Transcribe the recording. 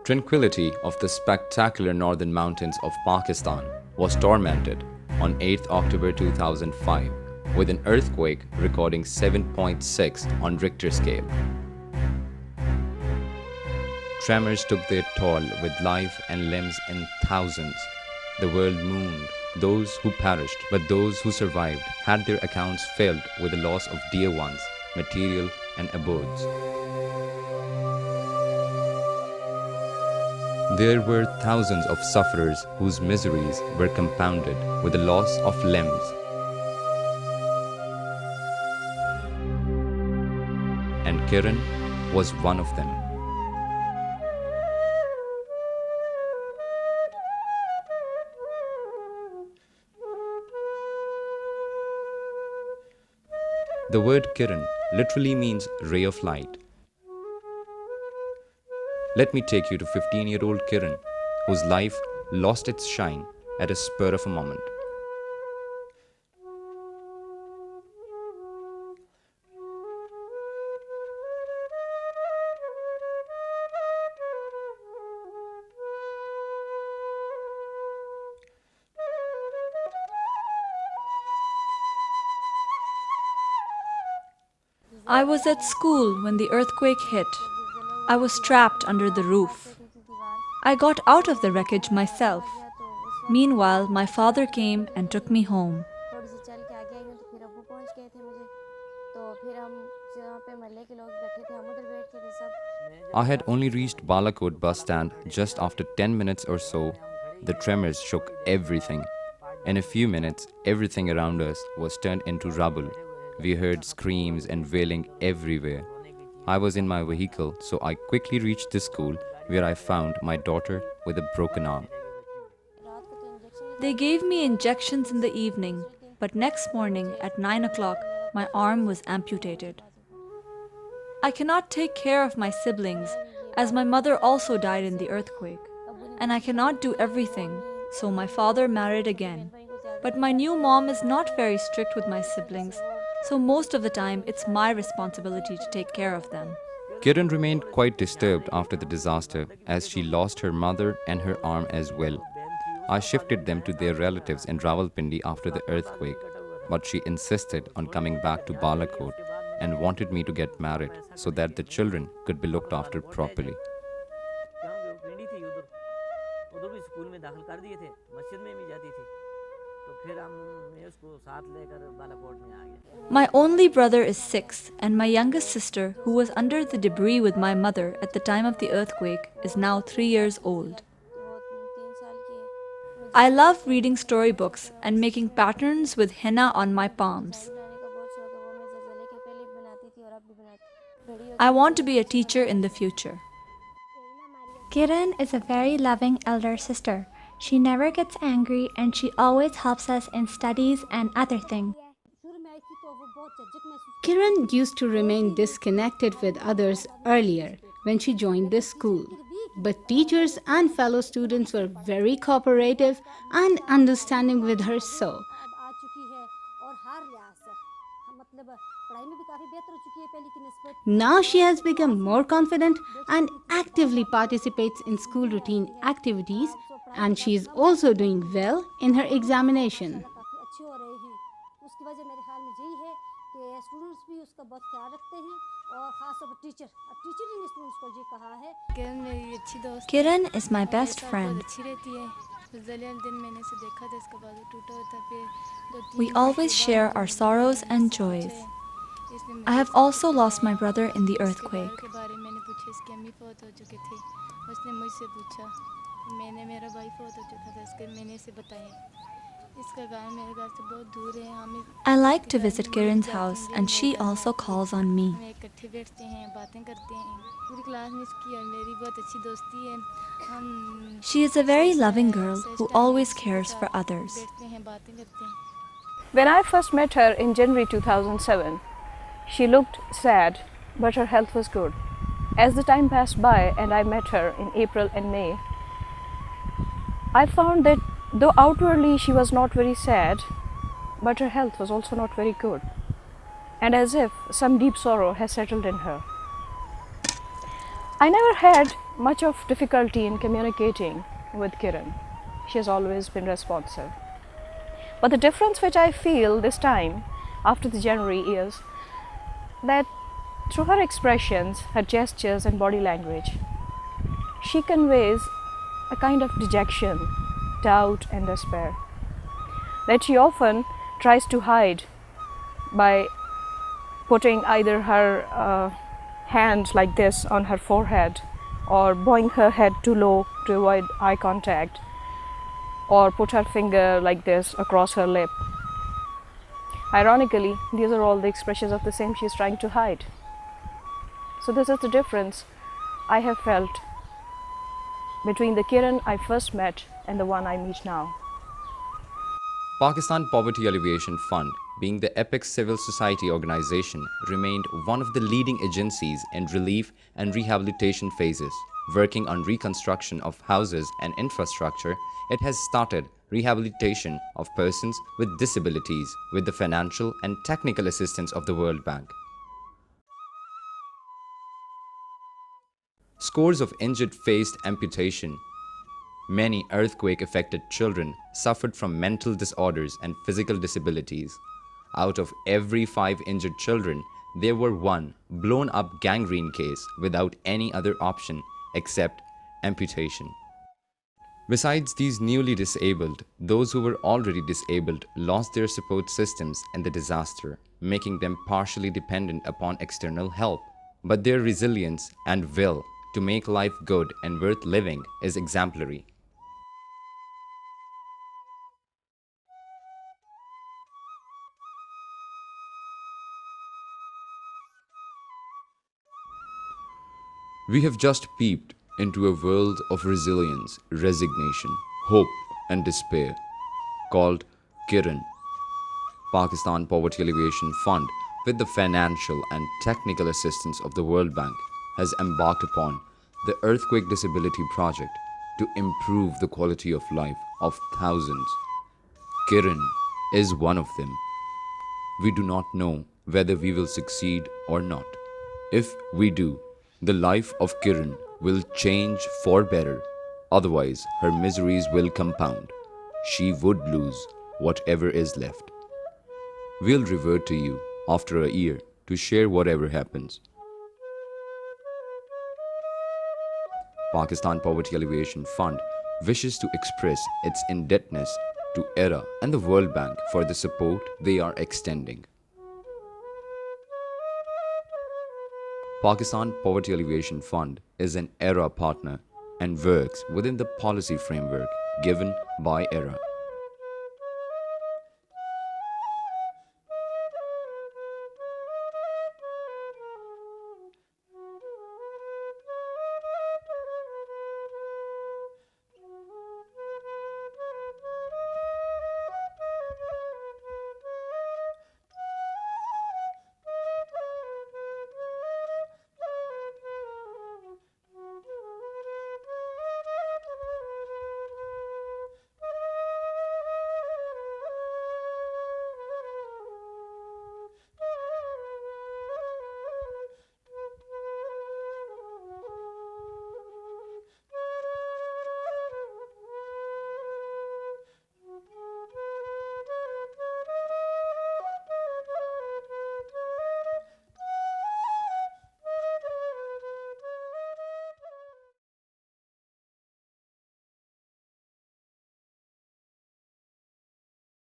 Tranquility of the spectacular northern mountains of Pakistan was tormented on 8th October 2005 with an earthquake recording 7.6 on Richter scale. Tremors took their toll with life and limbs in thousands. The world mourned those who perished, but those who survived had their accounts filled with the loss of dear ones, material and abodes. There were thousands of sufferers whose miseries were compounded with the loss of limbs. And Kiran was one of them. The word Kiran literally means ray of light. Let me take you to 15-year-old Kiran, whose life lost its shine at a spur of a moment. I was at school when the earthquake hit. I was trapped under the roof. I got out of the wreckage myself. Meanwhile, my father came and took me home. I had only reached Balakot bus stand just after 10 minutes or so. The tremors shook everything. In a few minutes, everything around us was turned into rubble. We heard screams and wailing everywhere. I was in my vehicle, so I quickly reached the school where I found my daughter with a broken arm. They gave me injections in the evening, but next morning at 9 o'clock, my arm was amputated. I cannot take care of my siblings, as my mother also died in the earthquake, and I cannot do everything, so my father married again. But my new mom is not very strict with my siblings, so most of the time it's my responsibility to take care of them. Kiran remained quite disturbed after the disaster, as she lost her mother and her arm as well. I shifted them to their relatives in Rawalpindi after the earthquake, but she insisted on coming back to Balakot and wanted me to get married so that the children could be looked after properly. My only brother is 6, and my youngest sister, who was under the debris with my mother at the time of the earthquake, is now 3 years old. I love reading storybooks and making patterns with henna on my palms. I want to be a teacher in the future. Kiran is a very loving elder sister. She never gets angry and she always helps us in studies and other things. Kiran used to remain disconnected with others earlier when she joined this school. But teachers and fellow students were very cooperative and understanding with her so. Now she has become more confident and actively participates in school routine activities, and she is also doing well in her examination. Kiran is my best friend. We always share our sorrows and joys. I have also lost my brother in the earthquake. I like to visit Kiran's house and she also calls on me. She is a very loving girl who always cares for others. When I first met her in January 2007, she looked sad, but her health was good. As the time passed by and I met her in April and May, I found that though outwardly she was not very sad, but her health was also not very good, and as if some deep sorrow has settled in her. I never had much of difficulty in communicating with Kiran. She has always been responsive. But the difference which I feel this time after the January is that through her expressions, her gestures and body language, she conveys a kind of dejection, doubt and despair that she often tries to hide by putting either her hand like this on her forehead or bowing her head too low to avoid eye contact, or put her finger like this across her lip. Ironically, these are all the expressions of the same she is trying to hide. So this is the difference I have felt between the Kiran I first met and the one I meet now. Pakistan Poverty Alleviation Fund, being the apex civil society organization, remained one of the leading agencies in relief and rehabilitation phases. Working on reconstruction of houses and infrastructure, it has started rehabilitation of persons with disabilities with the financial and technical assistance of the World Bank. Scores of injured faced amputation. Many earthquake-affected children suffered from mental disorders and physical disabilities. Out of every 5 injured children, there were one blown-up gangrene case without any other option except amputation. Besides these newly disabled, those who were already disabled lost their support systems in the disaster, making them partially dependent upon external help. But their resilience and will to make life good and worth living is exemplary. We have just peeped into a world of resilience, resignation, hope and despair called Kiran. Pakistan Poverty Alleviation Fund, with the financial and technical assistance of the World Bank, has embarked upon the Earthquake Disability Project to improve the quality of life of thousands. Kiran is one of them. We do not know whether we will succeed or not. If we do, the life of Kiran will change for better. Otherwise, her miseries will compound. She would lose whatever is left. We'll revert to you after a year to share whatever happens. Pakistan Poverty Alleviation Fund wishes to express its indebtedness to ERA and the World Bank for the support they are extending. Pakistan Poverty Alleviation Fund is an ERA partner and works within the policy framework given by ERA.